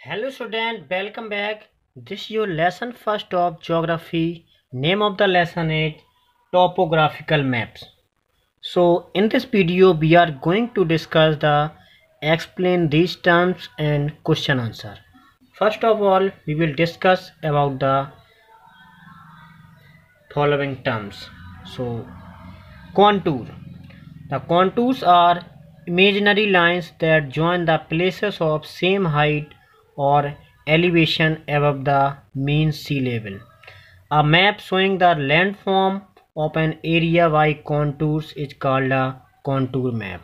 Hello student, welcome back. This is your lesson first of geography. Name of the lesson is topographical maps. So in this video we are going to discuss the explain these terms and question answer. First of all we will discuss about the following terms. So contour. The contours are imaginary lines that join the places of same height or elevation above the mean sea level. A map showing the landform of an area by contours is called a contour map.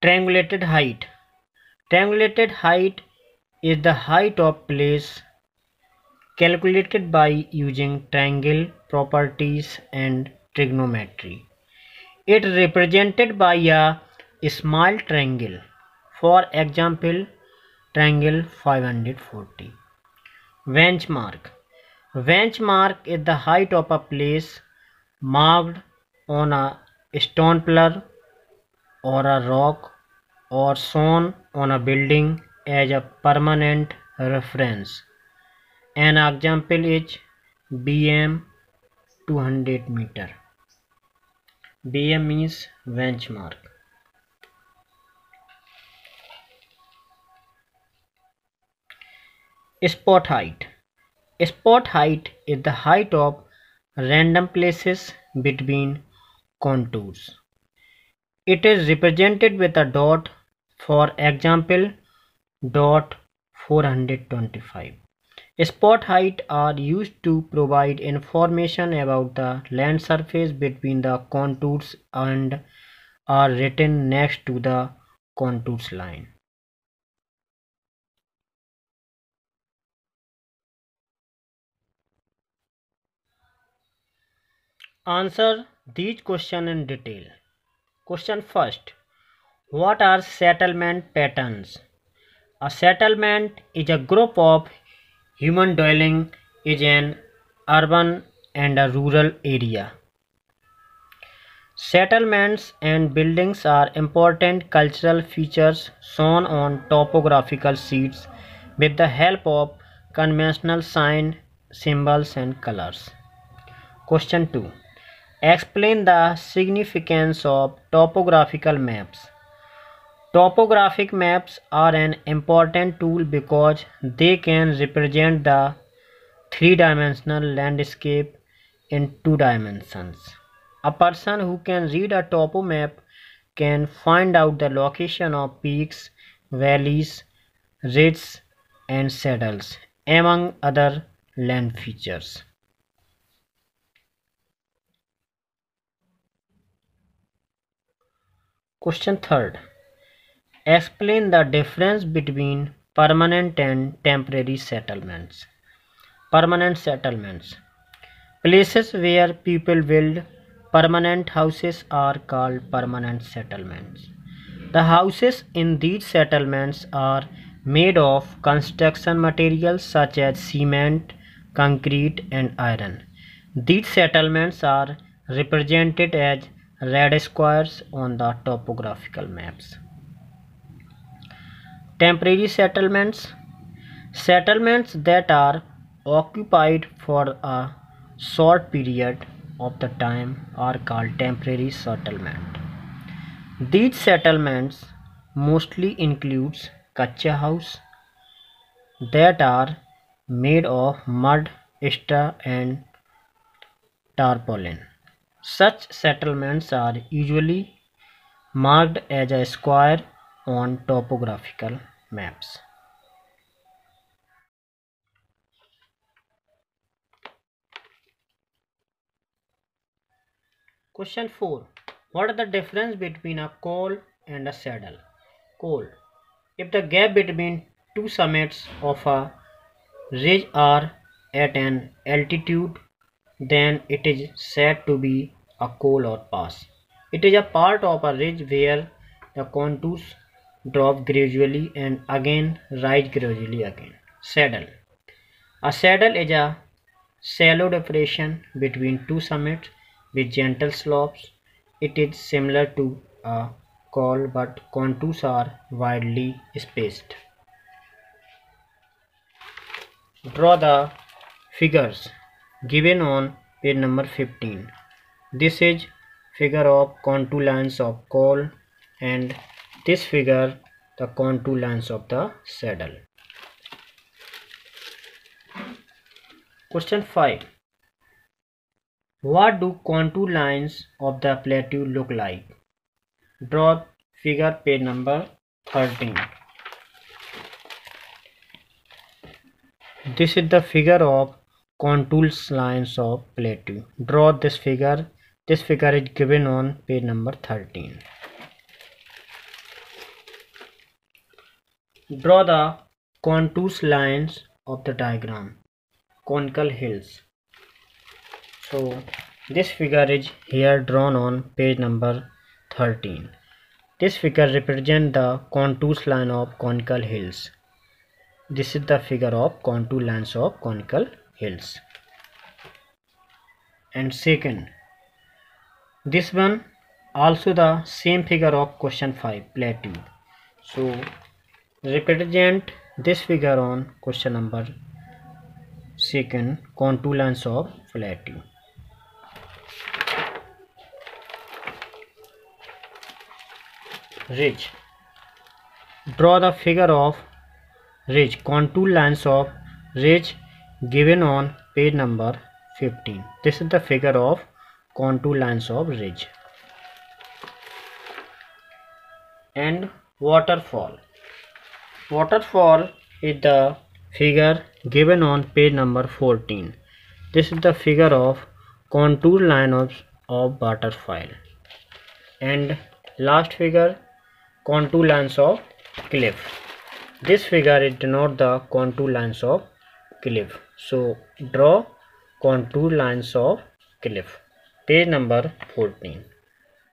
Triangulated height. Triangulated height is the height of place calculated by using triangle properties and trigonometry. It is represented by a small triangle. For example, triangle 540. Benchmark. Benchmark is the height of a place marked on a stone pillar or a rock or shown on a building as a permanent reference. An example is BM 200 meter. BM means benchmark. Spot height. Spot height is the height of random places between contours. It is represented with a dot, for example dot 425. Spot height are used to provide information about the land surface between the contours and are written next to the contours line. Answer these questions in detail. Question first. What are settlement patterns? A settlement is a group of human dwelling in an urban and a rural area. Settlements and buildings are important cultural features shown on topographical sheets with the help of conventional sign, symbols and colors. Question 2. Explain the significance of topographical maps. Topographic maps are an important tool because they can represent the three-dimensional landscape in two dimensions. A person who can read a topo map can find out the location of peaks, valleys, ridges, and saddles, among other land features. Question third. Explain the difference between permanent and temporary settlements. Permanent settlements. Places where people build permanent houses are called permanent settlements. The houses in these settlements are made of construction materials such as cement, concrete, and iron. These settlements are represented as red squares on the topographical maps. Temporary settlements. Settlements that are occupied for a short period of the time are called temporary settlement. These settlements mostly includes kacha house that are made of mud, straw and tarpaulin. Such settlements are usually marked as a square on topographical maps. Question 4. What is the difference between a col and a saddle? Col. If the gap between two summits of a ridge are at an altitude, then it is said to be a col or pass. It is a part of a ridge where the contours drop gradually and again rise gradually again. Saddle. A saddle is a shallow depression between two summits with gentle slopes. It is similar to a col, but contours are widely spaced. Draw the figures given on page number 15. This is figure of contour lines of col, and this figure the contour lines of the saddle. Question 5. What do contour lines of the plateau look like? Draw figure page number 13. This is the figure of contour lines of plateau. Draw this figure. This figure is given on page number 13. Draw the contour lines of the diagram. Conical hills. So this figure is here drawn on page number 13. This figure represents the contour line of conical hills. This is the figure of contour lines of conical hills. And second, this one also the same figure of question 5, plateau. So represent this figure on question number second, contour lines of plateau. Ridge. Draw the figure of ridge, contour lines of ridge given on page number 15. This is the figure of contour lines of ridge. And waterfall. Waterfall is the figure given on page number 14. This is the figure of contour line of waterfall. And last figure, contour lines of cliff. This figure denotes the contour lines of cliff. So draw contour lines of cliff. Page number 14.